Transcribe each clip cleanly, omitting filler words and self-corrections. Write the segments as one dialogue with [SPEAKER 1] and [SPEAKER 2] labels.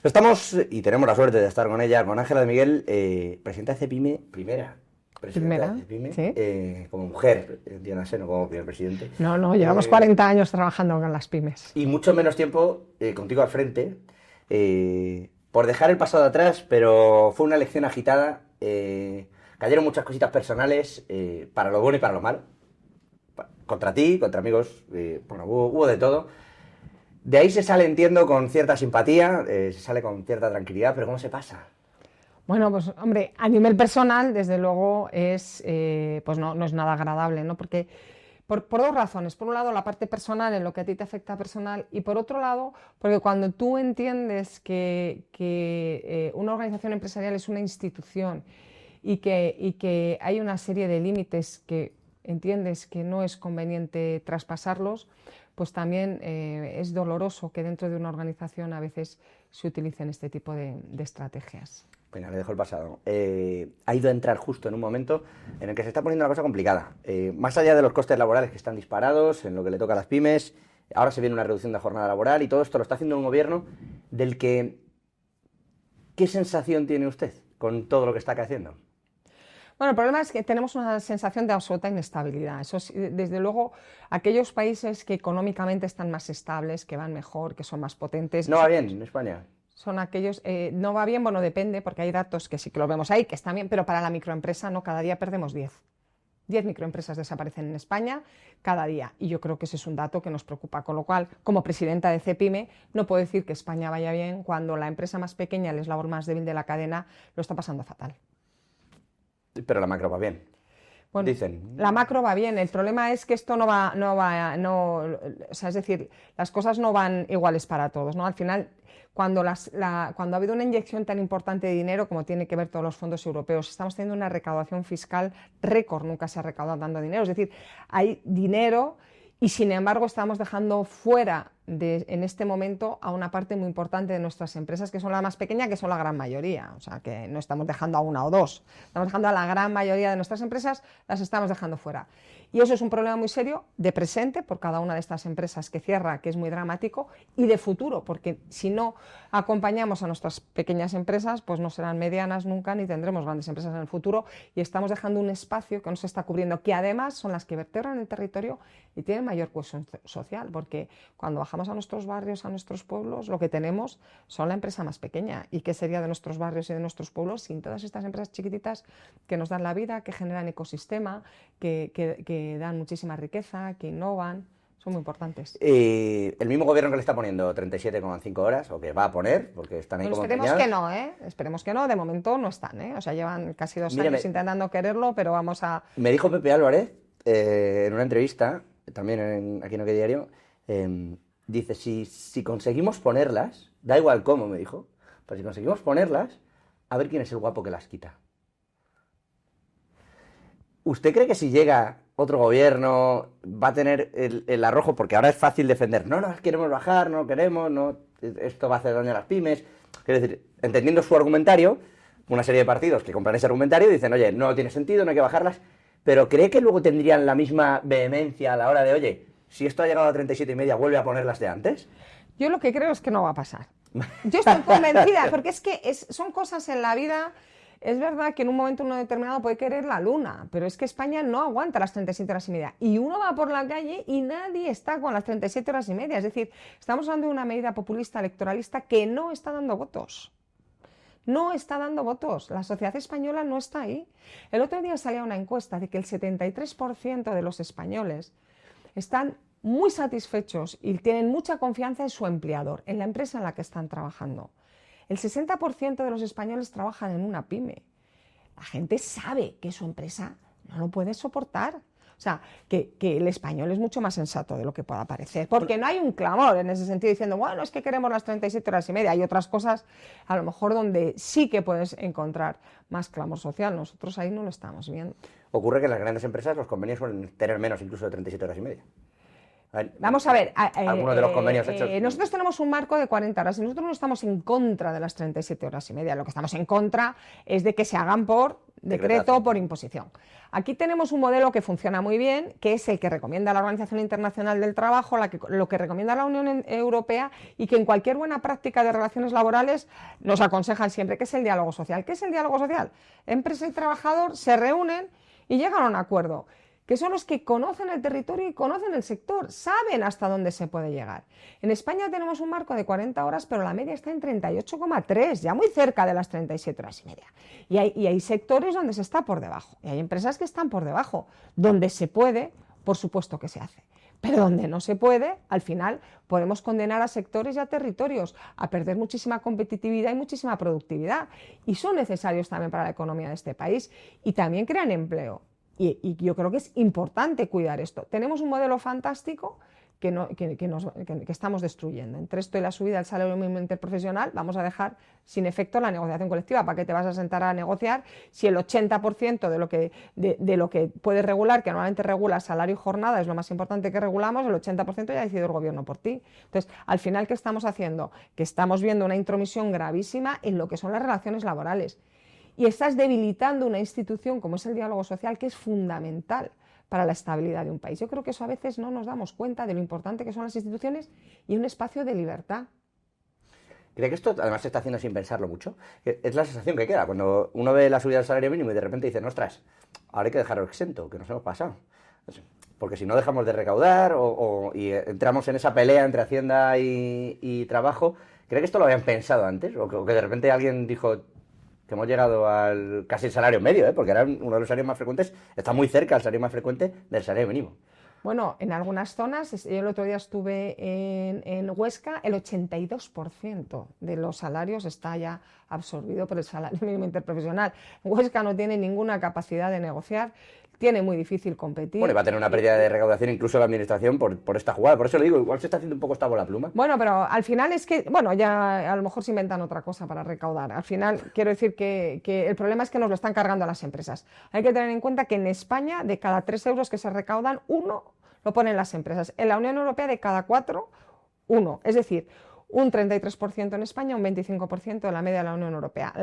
[SPEAKER 1] Estamos, y tenemos la suerte de estar con ella, con Ángela de Miguel, presidenta de Cepime, primera presidenta de Cepime,
[SPEAKER 2] Sí.
[SPEAKER 1] como mujer, entiéndase, no como primer presidente.
[SPEAKER 2] No, no, llevamos 40 años trabajando con las pymes.
[SPEAKER 1] Y mucho menos tiempo contigo al frente, por dejar el pasado atrás, pero fue una elección agitada, cayeron muchas cositas personales, para lo bueno y para lo malo, contra ti, contra amigos, bueno, hubo de todo. De ahí se sale, entiendo, con cierta simpatía, se sale con cierta tranquilidad, pero ¿cómo se pasa?
[SPEAKER 2] Bueno, pues hombre, a nivel personal, desde luego, pues no es nada agradable, ¿no? Porque por dos razones. Por un lado, la parte personal, en lo que a ti te afecta personal, y por otro lado, porque cuando tú entiendes que una organización empresarial es una institución y que hay una serie de límites que entiendes que no es conveniente traspasarlos, pues también es doloroso que dentro de una organización a veces se utilicen este tipo de estrategias.
[SPEAKER 1] Venga, le dejo el pasado. Ha ido a entrar justo en un momento en el que se está poniendo la cosa complicada. Más allá de los costes laborales que están disparados, en lo que le toca a las pymes, ahora se viene una reducción de jornada laboral y todo esto lo está haciendo un gobierno del que... ¿Qué sensación tiene usted con todo lo que está haciendo?
[SPEAKER 2] Bueno, el problema es que tenemos una sensación de absoluta inestabilidad. Eso sí, desde luego, aquellos países que económicamente están más estables, que van mejor, que son más potentes,
[SPEAKER 1] No va bien en España.
[SPEAKER 2] son aquellos, no va bien, bueno, depende, porque hay datos que sí que los vemos ahí, que están bien, pero para la microempresa no, cada día perdemos 10. 10 microempresas desaparecen en España cada día, y yo creo que ese es un dato que nos preocupa, con lo cual, como presidenta de Cepime, no puedo decir que España vaya bien cuando la empresa más pequeña, el eslabón más débil de la cadena, lo está pasando fatal.
[SPEAKER 1] Pero la macro va bien.
[SPEAKER 2] Bueno,
[SPEAKER 1] Dicen.
[SPEAKER 2] la macro va bien, el problema es que esto o sea, es decir, las cosas no van iguales para todos, ¿no? Al final, cuando ha habido una inyección tan importante de dinero, como tiene que ver todos los fondos europeos, estamos teniendo una recaudación fiscal récord, nunca se ha recaudado tanto dinero, es decir, hay dinero y sin embargo estamos dejando fuera en este momento a una parte muy importante de nuestras empresas, que son la más pequeña, que son la gran mayoría. O sea, que no estamos dejando a una o dos, estamos dejando a la gran mayoría de nuestras empresas, las estamos dejando fuera. Y eso es un problema muy serio de presente por cada una de estas empresas que cierra, que es muy dramático, y de futuro, porque si no acompañamos a nuestras pequeñas empresas, pues no serán medianas nunca, ni tendremos grandes empresas en el futuro, y estamos dejando un espacio que no se está cubriendo, que además son las que vertebran el territorio y tienen mayor cohesión social, porque cuando bajamos a nuestros barrios, a nuestros pueblos, lo que tenemos son la empresa más pequeña. ¿Y qué sería de nuestros barrios y de nuestros pueblos sin todas estas empresas chiquititas que nos dan la vida, que generan ecosistema, que dan muchísima riqueza, que innovan? Son muy importantes.
[SPEAKER 1] El mismo gobierno que le está poniendo 37,5 horas, o que va a poner, porque están ahí
[SPEAKER 2] Bueno,
[SPEAKER 1] como
[SPEAKER 2] esperemos
[SPEAKER 1] empeñados.
[SPEAKER 2] que no, ¿eh? Esperemos que no, de momento no están, ¿eh? O sea, llevan casi 2
[SPEAKER 1] Mírame,
[SPEAKER 2] años intentando quererlo, pero vamos a...
[SPEAKER 1] me dijo Pepe Álvarez, en una entrevista, también aquí en OK Diario, dice, si conseguimos ponerlas, da igual cómo, me dijo, pero si conseguimos ponerlas, a ver quién es el guapo que las quita. ¿Usted cree que si llega otro gobierno va a tener el arrojo? Porque ahora es fácil defender, no queremos bajar, no queremos, no, esto va a hacer daño a las pymes. Quiero decir, entendiendo su argumentario, una serie de partidos que compran ese argumentario y dicen, oye, no tiene sentido, no hay que bajarlas, pero ¿cree que luego tendrían la misma vehemencia a la hora de, oye, si esto ha llegado a 37,5, vuelve a ponerlas de antes?
[SPEAKER 2] Yo lo que creo es que no va a pasar. Yo estoy convencida, porque es que son cosas en la vida. Es verdad que en un momento uno determinado puede querer la luna, pero es que España no aguanta las 37 horas y media. Y uno va por la calle y nadie está con las 37 horas y media. Es decir, estamos hablando de una medida populista electoralista que no está dando votos. No está dando votos. La sociedad española no está ahí. El otro día salía una encuesta de que el 73% de los españoles están muy satisfechos y tienen mucha confianza en su empleador, en la empresa en la que están trabajando. El 60% de los españoles trabajan en una pyme. La gente sabe que su empresa no lo puede soportar. O sea, que el español es mucho más sensato de lo que pueda parecer, porque no hay un clamor en ese sentido diciendo, bueno, es que queremos las 37 horas y media. Hay otras cosas, a lo mejor, donde sí que puedes encontrar más clamor social. Nosotros ahí no lo estamos viendo.
[SPEAKER 1] Ocurre que en las grandes empresas los convenios suelen tener menos incluso de 37 horas y media.
[SPEAKER 2] Vamos a ver,
[SPEAKER 1] Algunos de los convenios hechos.
[SPEAKER 2] nosotros tenemos un marco de 40 horas y nosotros no estamos en contra de las 37 horas y media. Lo que estamos en contra es de que se hagan por decreto o por imposición. Aquí tenemos un modelo que funciona muy bien, que es el que recomienda la Organización Internacional del Trabajo, lo que recomienda la Unión Europea y que en cualquier buena práctica de relaciones laborales nos aconsejan siempre, que es el diálogo social. ¿Qué es el diálogo social? Empresa y trabajador se reúnen y llegan a un acuerdo, que son los que conocen el territorio y conocen el sector, saben hasta dónde se puede llegar. En España tenemos un marco de 40 horas, pero la media está en 38,3, ya muy cerca de las 37 horas y media. Y hay sectores donde se está por debajo, y hay empresas que están por debajo. Donde se puede, por supuesto que se hace. Pero donde no se puede, al final podemos condenar a sectores y a territorios a perder muchísima competitividad y muchísima productividad. Y son necesarios también para la economía de este país. Y también crean empleo. Y yo creo que es importante cuidar esto. Tenemos un modelo fantástico que estamos destruyendo. Entre esto y la subida del salario mínimo interprofesional, vamos a dejar sin efecto la negociación colectiva. ¿Para qué te vas a sentar a negociar si el 80% de lo que puedes regular, que normalmente regula salario y jornada, es lo más importante que regulamos, el 80% ya ha decidido el gobierno por ti? Entonces, al final, ¿qué estamos haciendo? Que estamos viendo una intromisión gravísima en lo que son las relaciones laborales. Y estás debilitando una institución como es el diálogo social, que es fundamental para la estabilidad de un país. Yo creo que eso a veces no nos damos cuenta de lo importante que son las instituciones y un espacio de libertad.
[SPEAKER 1] ¿Cree que esto además se está haciendo sin pensarlo mucho? Es la sensación que queda cuando uno ve la subida del salario mínimo y de repente dice, ostras, ahora hay que dejarlo exento, que nos hemos pasado. Porque si no dejamos de recaudar y entramos en esa pelea entre Hacienda y Trabajo, ¿cree que esto lo habían pensado antes? O que de repente alguien dijo que hemos llegado al casi el salario medio, porque era uno de los salarios más frecuentes, está muy cerca el salario más frecuente del salario mínimo.
[SPEAKER 2] Bueno, en algunas zonas, yo el otro día estuve en Huesca, el 82% de los salarios está ya absorbido por el salario mínimo interprofesional. Huesca no tiene ninguna capacidad de negociar, tiene muy difícil competir.
[SPEAKER 1] Bueno, y va a tener una pérdida de recaudación incluso la administración por esta jugada. Por eso le digo, igual se está haciendo un poco esta bola pluma.
[SPEAKER 2] Bueno, pero al final es que, bueno, ya a lo mejor se inventan otra cosa para recaudar. Al final, quiero decir que el problema es que nos lo están cargando a las empresas. Hay que tener en cuenta que en España, de cada 3 euros que se recaudan, 1 lo ponen las empresas. En la Unión Europea, de cada 4, 1. Es decir, un 33% en España, un 25% de la media de la Unión Europea.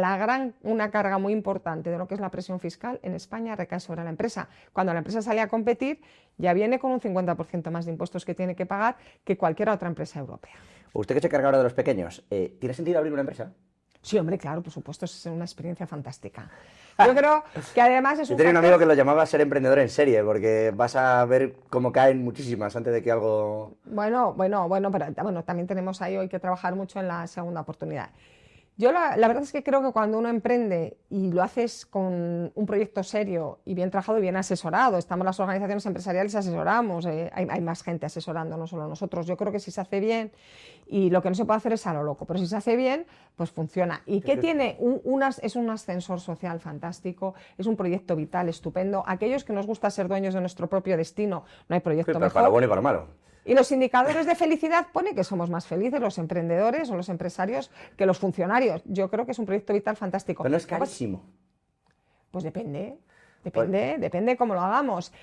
[SPEAKER 2] Una carga muy importante de lo que es la presión fiscal en España recae sobre la empresa. Cuando la empresa sale a competir, ya viene con un 50% más de impuestos que tiene que pagar que cualquier otra empresa europea.
[SPEAKER 1] Usted que se carga ahora de los pequeños, ¿tiene sentido abrir una empresa?
[SPEAKER 2] Sí, hombre, claro, por supuesto, es una experiencia fantástica. Yo creo que además es
[SPEAKER 1] Yo tenía un amigo que lo llamaba ser emprendedor en serie, porque vas a ver cómo caen muchísimas antes de que algo...
[SPEAKER 2] Bueno, pero también tenemos ahí hoy que trabajar mucho en la segunda oportunidad. Yo la verdad es que creo que cuando uno emprende y lo haces con un proyecto serio y bien trabajado y bien asesorado, estamos las organizaciones empresariales, asesoramos, hay más gente asesorando, no solo nosotros. Yo creo que si se hace bien, y lo que no se puede hacer es a lo loco, pero si se hace bien, pues funciona. ¿Y qué tiene? Es un ascensor social fantástico, es un proyecto vital, estupendo. Aquellos que nos gusta ser dueños de nuestro propio destino, no hay proyecto mejor.
[SPEAKER 1] Para bueno y para malo.
[SPEAKER 2] Y los indicadores de felicidad pone que somos más felices los emprendedores o los empresarios que los funcionarios. Yo creo que es un proyecto vital fantástico.
[SPEAKER 1] Pero no es carísimo.
[SPEAKER 2] Pues depende cómo lo hagamos.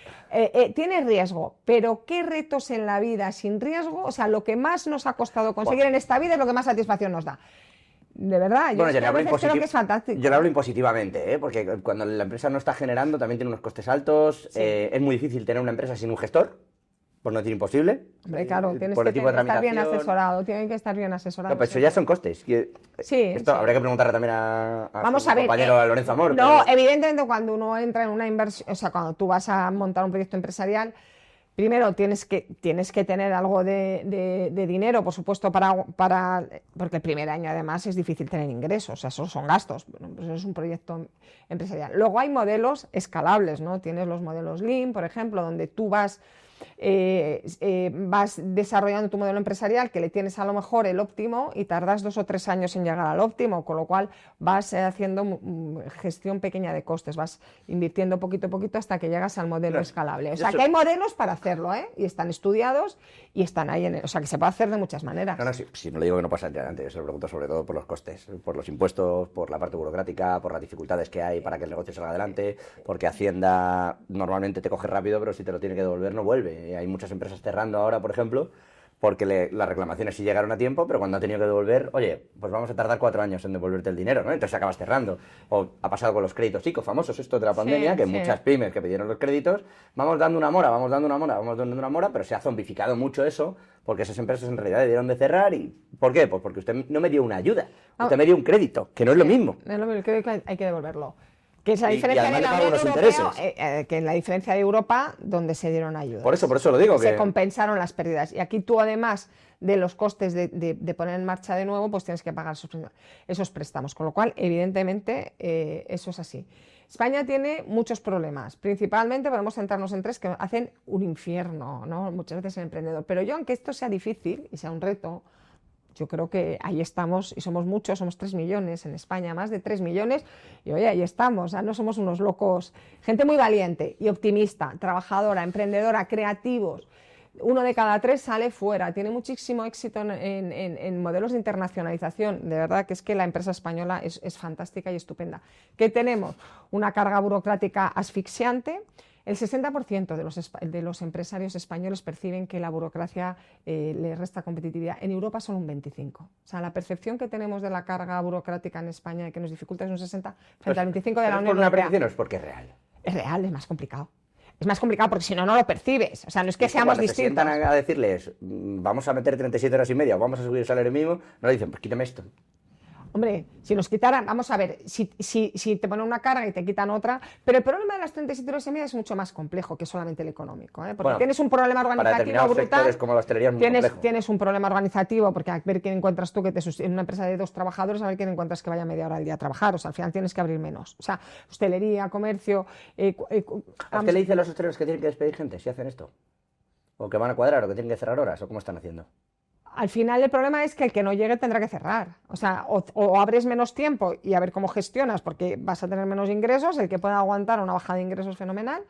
[SPEAKER 2] Tiene riesgo, pero ¿qué retos en la vida sin riesgo? O sea, lo que más nos ha costado conseguir en esta vida es lo que más satisfacción nos da. De verdad, yo creo que es fantástico.
[SPEAKER 1] Yo lo hablo impositivamente, porque cuando la empresa no está generando también tiene unos costes altos, sí. Es muy difícil tener una empresa sin un gestor. Por no decir imposible.
[SPEAKER 2] Hombre, claro, tienes que estar bien asesorado, tienen que estar bien asesorados.
[SPEAKER 1] No, pero eso ya son costes.
[SPEAKER 2] Sí.
[SPEAKER 1] Esto habría que preguntarle también a
[SPEAKER 2] Vamos a ver,
[SPEAKER 1] compañero a Lorenzo Amor.
[SPEAKER 2] No, pero... evidentemente cuando uno entra en una inversión, o sea, cuando tú vas a montar un proyecto empresarial, primero tienes que tener algo de dinero, por supuesto, porque el primer año además es difícil tener ingresos, o sea, esos son gastos, bueno, pues es un proyecto empresarial. Luego hay modelos escalables, ¿no? Tienes los modelos Lean, por ejemplo, donde tú vas desarrollando tu modelo empresarial, que le tienes a lo mejor el óptimo y tardas 2 o 3 años en llegar al óptimo, con lo cual vas haciendo gestión pequeña de costes, vas invirtiendo poquito a poquito hasta que llegas al modelo escalable. O sea, que hay modelos para hacerlo, y están estudiados y están ahí, o sea, que se puede hacer de muchas maneras.
[SPEAKER 1] Si no le digo que no pasa adelante, yo se lo pregunto sobre todo por los costes, por los impuestos, por la parte burocrática, por las dificultades que hay para que el negocio salga adelante, porque Hacienda normalmente te coge rápido, pero si te lo tiene que devolver no vuelve. Hay muchas empresas cerrando ahora, por ejemplo, porque las reclamaciones sí llegaron a tiempo, pero cuando ha tenido que devolver, oye, pues vamos a tardar 4 años en devolverte el dinero, ¿no? Entonces acabas cerrando. O ha pasado con los créditos ICO, famosos estos de la pandemia, que
[SPEAKER 2] sí.
[SPEAKER 1] muchas pymes que pidieron los créditos, vamos dando una mora, vamos dando una mora, vamos dando una mora, pero se ha zombificado mucho eso, porque esas empresas en realidad debieron de cerrar. ¿Y por qué? Pues porque usted no me dio una ayuda, usted me dio un crédito, que no es lo mismo.
[SPEAKER 2] No es lo mismo, creo que hay que devolverlo. Que es la
[SPEAKER 1] Y
[SPEAKER 2] diferencia
[SPEAKER 1] además
[SPEAKER 2] de
[SPEAKER 1] le
[SPEAKER 2] la
[SPEAKER 1] pago
[SPEAKER 2] Unión
[SPEAKER 1] los
[SPEAKER 2] Europea,
[SPEAKER 1] intereses.
[SPEAKER 2] que es la diferencia de Europa, donde se dieron ayudas.
[SPEAKER 1] Por eso lo digo.
[SPEAKER 2] Se
[SPEAKER 1] Que
[SPEAKER 2] compensaron las pérdidas. Y aquí tú, además de los costes de poner en marcha de nuevo, pues tienes que pagar esos préstamos. Con lo cual, evidentemente, eso es así. España tiene muchos problemas. Principalmente podemos centrarnos en 3 que hacen un infierno, ¿no? Muchas veces el emprendedor. Pero yo, aunque esto sea difícil y sea un reto, yo creo que ahí estamos, y somos muchos, somos 3 millones en España, más de 3 millones, y oye, ahí estamos, no somos unos locos, gente muy valiente y optimista, trabajadora, emprendedora, creativos. 1 de cada 3 sale fuera, tiene muchísimo éxito en modelos de internacionalización. De verdad que es que la empresa española es fantástica y estupenda. ¿Qué tenemos? Una carga burocrática asfixiante. El 60% de los empresarios españoles perciben que la burocracia les resta competitividad. En Europa son un 25%. O sea, la percepción que tenemos de la carga burocrática en España y que nos dificulta es un 60% frente al 25% de la Unión Europea.
[SPEAKER 1] ¿Es por una percepción o es porque es real?
[SPEAKER 2] Es real, es más complicado. Es más complicado porque si no, no lo percibes. O sea, no es que seamos distintos.
[SPEAKER 1] Cuando te sientan a decirles, vamos a meter 37 horas y media o vamos a subir el salario mínimo, no le dicen, pues quítame esto.
[SPEAKER 2] Hombre, si nos quitaran, vamos a ver, si te ponen una carga y te quitan otra, pero el problema de las 37 horas y media es mucho más complejo que solamente el económico, ¿eh? Porque bueno, tienes un problema organizativo brutal,
[SPEAKER 1] como la hostelería es muy complejo.
[SPEAKER 2] Tienes un problema organizativo, porque a ver quién encuentras tú en una empresa de 2 trabajadores, a ver quién encuentras que vaya media hora al día a trabajar, o sea, al final tienes que abrir menos. O sea, hostelería, comercio...
[SPEAKER 1] ¿A usted le dice a los hosteleros que tienen que despedir gente si hacen esto? ¿O que van a cuadrar, o que tienen que cerrar horas, o cómo están haciendo?
[SPEAKER 2] Al final el problema es que el que no llegue tendrá que cerrar. O sea, o abres menos tiempo y a ver cómo gestionas porque vas a tener menos ingresos, el que pueda aguantar una bajada de ingresos fenomenal.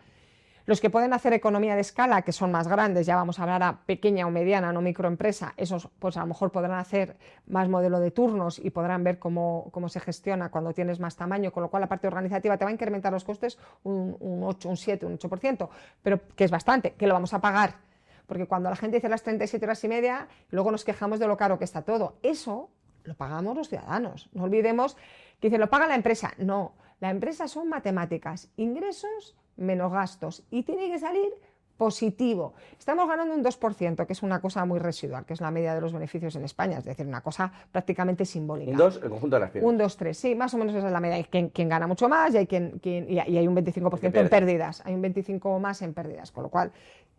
[SPEAKER 2] Los que pueden hacer economía de escala, que son más grandes, ya vamos a hablar a pequeña o mediana, no microempresa, esos pues a lo mejor podrán hacer más modelo de turnos y podrán ver cómo se gestiona cuando tienes más tamaño, con lo cual la parte organizativa te va a incrementar los costes un 8, un 7, un 8%, pero que es bastante, que lo vamos a pagar. Porque cuando la gente dice las 37 horas y media, luego nos quejamos de lo caro que está todo. Eso lo pagamos los ciudadanos. No olvidemos que dicen, lo paga la empresa. No, la empresa son matemáticas, ingresos menos gastos. Y tiene que salir positivo. Estamos ganando un 2%, que es una cosa muy residual, que es la media de los beneficios en España, es decir, una cosa prácticamente simbólica.
[SPEAKER 1] Un 2, el conjunto de las pymes.
[SPEAKER 2] Un 2, 3, sí, más o menos esa es la media. Hay quien gana mucho más y hay un 25% en pérdidas. Hay un 25% más en pérdidas, con lo cual,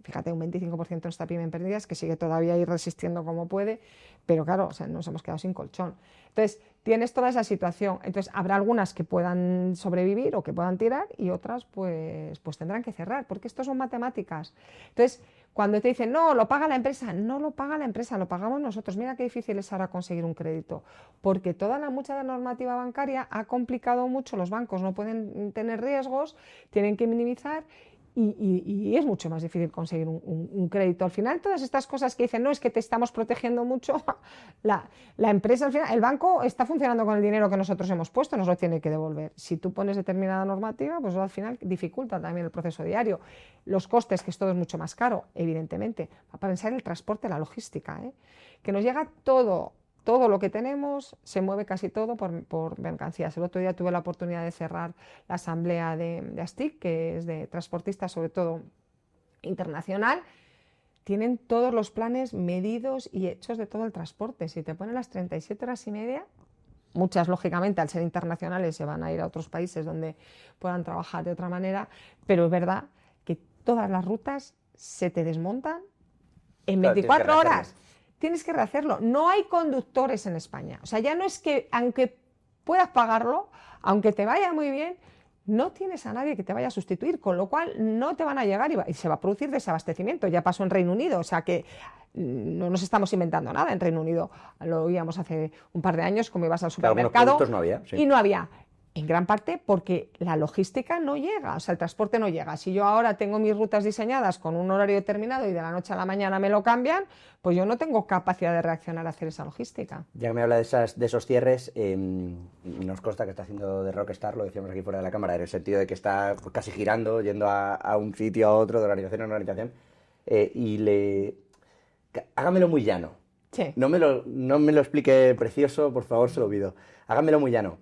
[SPEAKER 2] fíjate, un 25% en esta pyme en pérdidas, que sigue todavía ahí resistiendo como puede, pero claro, o sea, nos hemos quedado sin colchón. Entonces, tienes toda esa situación. Entonces, habrá algunas que puedan sobrevivir o que puedan tirar y otras pues tendrán que cerrar, porque esto son matemáticas. Entonces, cuando te dicen, no, lo paga la empresa, no lo paga la empresa, lo pagamos nosotros. Mira qué difícil es ahora conseguir un crédito, porque mucha de la normativa bancaria ha complicado mucho, los bancos no pueden tener riesgos, tienen que minimizar. Y es mucho más difícil conseguir un crédito. Al final, todas estas cosas que dicen, no, es que te estamos protegiendo mucho, la empresa, al final, el banco está funcionando con el dinero que nosotros hemos puesto, nos lo tiene que devolver. Si tú pones determinada normativa, pues al final dificulta también el proceso diario. Los costes, que esto es mucho más caro, evidentemente. Para pensar en el transporte, la logística, que nos llega todo lo que tenemos, se mueve casi todo por mercancías. El otro día tuve la oportunidad de cerrar la asamblea de ASTIC, que es de transportistas, sobre todo internacional. Tienen todos los planes medidos y hechos de todo el transporte. Si te ponen las 37 horas y media, muchas, lógicamente, al ser internacionales, se van a ir a otros países donde puedan trabajar de otra manera, pero es verdad que todas las rutas se te desmontan en 24 horas. Tienes que rehacerlo. No hay conductores en España. O sea, ya no es que, aunque puedas pagarlo, aunque te vaya muy bien, no tienes a nadie que te vaya a sustituir, con lo cual no te van a llegar y se va a producir desabastecimiento. Ya pasó en Reino Unido, o sea que no nos estamos inventando nada. En Reino Unido lo oíamos hace un par de años, como ibas al supermercado
[SPEAKER 1] no había, sí.
[SPEAKER 2] Y no había. En gran parte porque la logística no llega, o sea, el transporte no llega. Si yo ahora tengo mis rutas diseñadas con un horario determinado y de la noche a la mañana me lo cambian, pues yo no tengo capacidad de reaccionar a hacer esa logística.
[SPEAKER 1] Ya que me habla de esos cierres, nos consta que está haciendo de rockstar, lo decíamos aquí fuera de la cámara, en el sentido de que está casi girando, yendo a un sitio a otro, de organización en organización, Hágamelo muy llano.
[SPEAKER 2] Sí.
[SPEAKER 1] No me lo explique precioso, por favor, se lo pido. Hágamelo muy llano.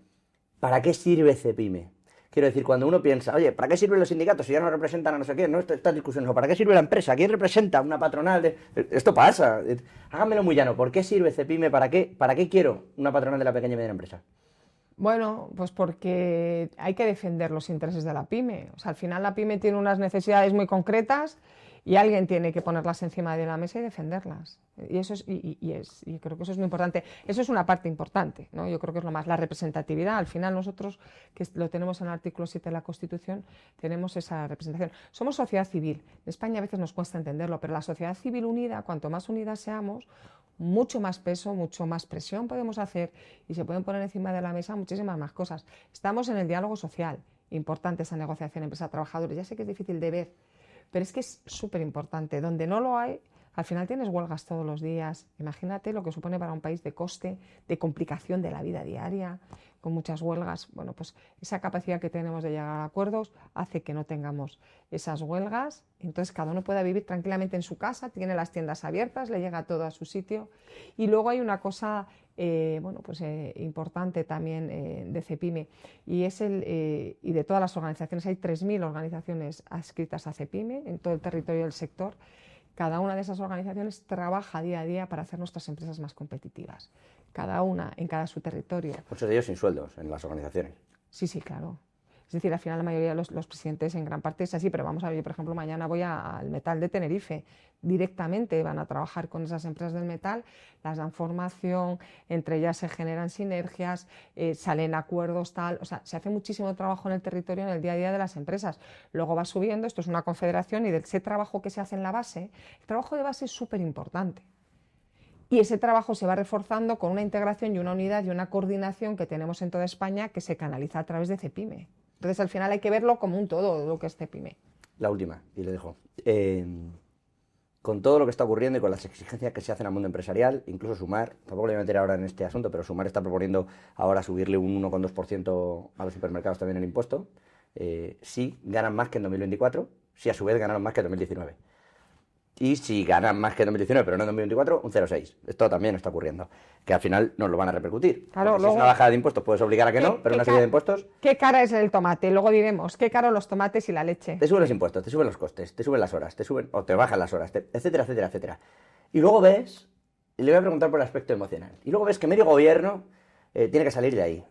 [SPEAKER 1] ¿Para qué sirve Cepime? Quiero decir, cuando uno piensa, oye, ¿para qué sirven los sindicatos si ya no representan a no sé qué? No, estas discusiones, ¿para qué sirve la empresa? ¿Quién representa una patronal? Esto pasa. Hágamelo muy llano. ¿Por qué sirve Cepime? ¿Para qué quiero una patronal de la pequeña y mediana empresa?
[SPEAKER 2] Bueno, pues porque hay que defender los intereses de la pyme. O sea, al final la pyme tiene unas necesidades muy concretas y alguien tiene que ponerlas encima de la mesa y defenderlas. Y eso es, y creo que eso es muy importante. Eso es una parte importante, ¿no? Yo creo que es lo más, la representatividad. Al final nosotros, que lo tenemos en el artículo 7 de la Constitución, tenemos esa representación. Somos sociedad civil. En España a veces nos cuesta entenderlo, pero la sociedad civil unida, cuanto más unidas seamos, mucho más peso, mucho más presión podemos hacer y se pueden poner encima de la mesa muchísimas más cosas. Estamos en el diálogo social, importante esa negociación empresa-trabajadores. Ya sé que es difícil de ver, pero es que es súper importante. Donde no lo hay, al final tienes huelgas todos los días. Imagínate lo que supone para un país de coste, de complicación de la vida diaria, con muchas huelgas. Bueno, pues esa capacidad que tenemos de llegar a acuerdos hace que no tengamos esas huelgas. Entonces cada uno pueda vivir tranquilamente en su casa, tiene las tiendas abiertas, le llega todo a su sitio. Y luego hay una cosa importante también de Cepime, y es y de todas las organizaciones. Hay 3.000 organizaciones adscritas a Cepime en todo el territorio del sector. Cada una de esas organizaciones trabaja día a día para hacer nuestras empresas más competitivas. Cada una en cada su territorio.
[SPEAKER 1] Muchos de ellos sin sueldos en las organizaciones.
[SPEAKER 2] Sí, sí, claro. Es decir, al final la mayoría de los presidentes en gran parte es así, pero vamos a ver, yo por ejemplo mañana voy al Metal de Tenerife, directamente van a trabajar con esas empresas del metal, las dan formación, entre ellas se generan sinergias, salen acuerdos, tal, o sea, se hace muchísimo trabajo en el territorio, en el día a día de las empresas. Luego va subiendo, esto es una confederación y de ese trabajo que se hace en la base, el trabajo de base es súper importante. Y ese trabajo se va reforzando con una integración y una unidad y una coordinación que tenemos en toda España que se canaliza a través de Cepime. Entonces, al final hay que verlo como un todo, lo que es Cepime.
[SPEAKER 1] La última, y le dejo. Con todo lo que está ocurriendo y con las exigencias que se hacen al mundo empresarial, incluso Sumar, tampoco le voy a meter ahora en este asunto, pero Sumar está proponiendo ahora subirle un 1,2% a los supermercados también el impuesto. Sí ganan más que en 2024, sí a su vez ganaron más que en 2019. Y si ganan más que en 2019, pero no en 2024, un 0,6. Esto también está ocurriendo. Que al final nos lo van a repercutir.
[SPEAKER 2] Claro,
[SPEAKER 1] luego, si
[SPEAKER 2] luego,
[SPEAKER 1] es una bajada de impuestos, puedes obligar a que no, pero una serie de impuestos.
[SPEAKER 2] ¿Qué cara es el tomate? Luego diremos, ¿qué caro los tomates y la leche?
[SPEAKER 1] Te suben los impuestos, te suben los costes, te suben las horas, te suben o te bajan las horas, etcétera, etcétera, etcétera. Y luego ves, y le voy a preguntar por el aspecto emocional, y luego ves que medio gobierno tiene que salir de ahí.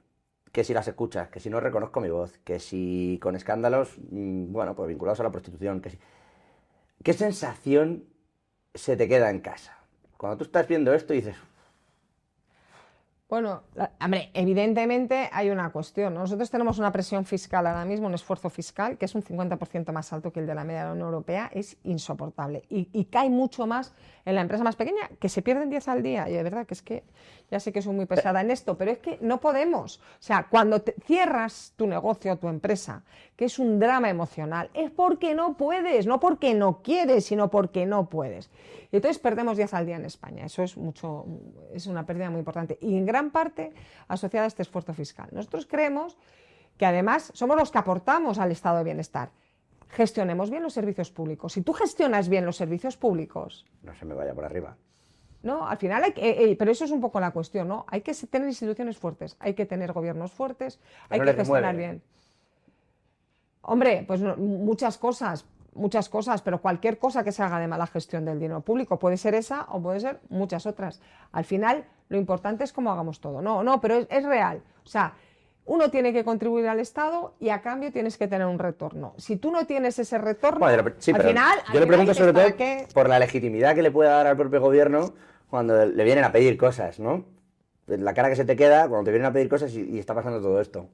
[SPEAKER 1] Que si las escuchas, que si no reconozco mi voz, que si con escándalos, bueno, pues vinculados a la prostitución, que si. ¿Qué sensación se te queda en casa? Cuando tú estás viendo esto y dices.
[SPEAKER 2] Bueno, hombre, evidentemente hay una cuestión, ¿no? Nosotros tenemos una presión fiscal ahora mismo, un esfuerzo fiscal que es un 50% más alto que el de la media de la Unión Europea, es insoportable. Y cae mucho más en la empresa más pequeña, que se pierden 10 al día. Y de verdad que es que, ya sé que soy muy pesada en esto, pero es que no podemos. O sea, cuando cierras tu negocio, tu empresa, que es un drama emocional, es porque no puedes, no porque no quieres, sino porque no puedes. Y entonces perdemos 10 al día en España. Eso es una pérdida muy importante. Y en gran parte asociada a este esfuerzo fiscal. Nosotros creemos que además somos los que aportamos al estado de bienestar. Gestionemos bien los servicios públicos. Si tú gestionas bien los servicios públicos...
[SPEAKER 1] No se me vaya por arriba.
[SPEAKER 2] No, al final hay que... pero eso es un poco la cuestión, ¿no? Hay que tener instituciones fuertes, hay que tener gobiernos fuertes, hay que gestionar bien. Hombre, pues muchas cosas, pero cualquier cosa que se haga de mala gestión del dinero público puede ser esa o puede ser muchas otras. Al final, lo importante es cómo hagamos todo. No, pero es real. O sea, uno tiene que contribuir al Estado y a cambio tienes que tener un retorno. Si tú no tienes ese retorno,
[SPEAKER 1] bueno, sí,
[SPEAKER 2] al final...
[SPEAKER 1] Yo le pregunto sobre todo por la legitimidad que le pueda dar al propio gobierno cuando le vienen a pedir cosas, ¿no? La cara que se te queda cuando te vienen a pedir cosas y está pasando todo esto.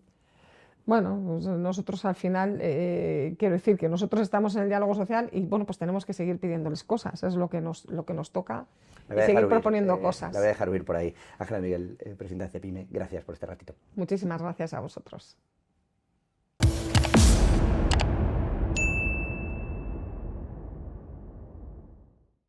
[SPEAKER 2] Bueno, pues nosotros al final, quiero decir que nosotros estamos en el diálogo social y bueno, pues tenemos que seguir pidiéndoles cosas, es lo que nos toca, y seguir proponiendo cosas.
[SPEAKER 1] La voy a dejar huir por ahí. Ángela Miguel, presidenta de Cepime, gracias por este ratito.
[SPEAKER 2] Muchísimas gracias a vosotros.